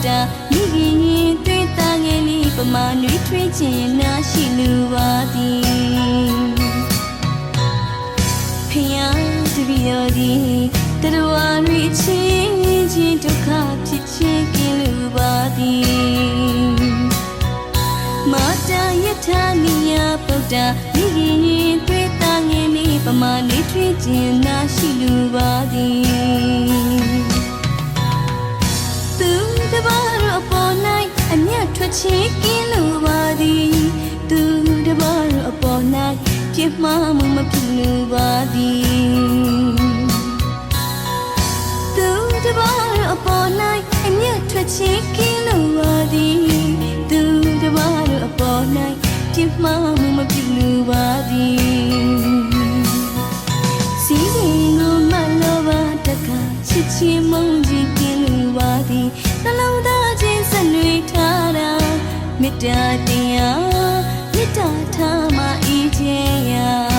တာမိခင်ရင်သွေးသားငယ်လေးပမာနွေးထွေးခြင်းနာရှိလူပါသည်ဖျားတပည့်တော်ဒီတရဝရီချင်းချင်းဒုက္ခဖြစ်ခြင်းကင်းလူပါသည်မာတာယထာနိယပုဒ္ဓမိခင်ရင်သွေးသားငယ်လေးပမာနွေးထွေးခြင်းနာရှိလူပါသည်သူတပါးတော်ပေါ်၌အမျက်ထွက်ခြင်းကင်းလူပါသည်သူတပါးတော်ပေါ်၌ပြစ်မှားမှုမဖြစ်လူပါသည်သူတပါးတော်ပေါ်၌အမျက်ထွက်ခြင်းကင်းလူပါသည်သူတပါးတော်ပေါ်၌ပြစ်မှားမှုမဖြစ်လူပါသည်စီရင်ကိုမလောပါတကချစ်ချင်းမုန်းခြင်းကင်းလူပါသည်နှလုံးသားချင်းဆက်နွေထားတာမေတ္တာတရားမေတ္တာထားမှဤခြင်းရာ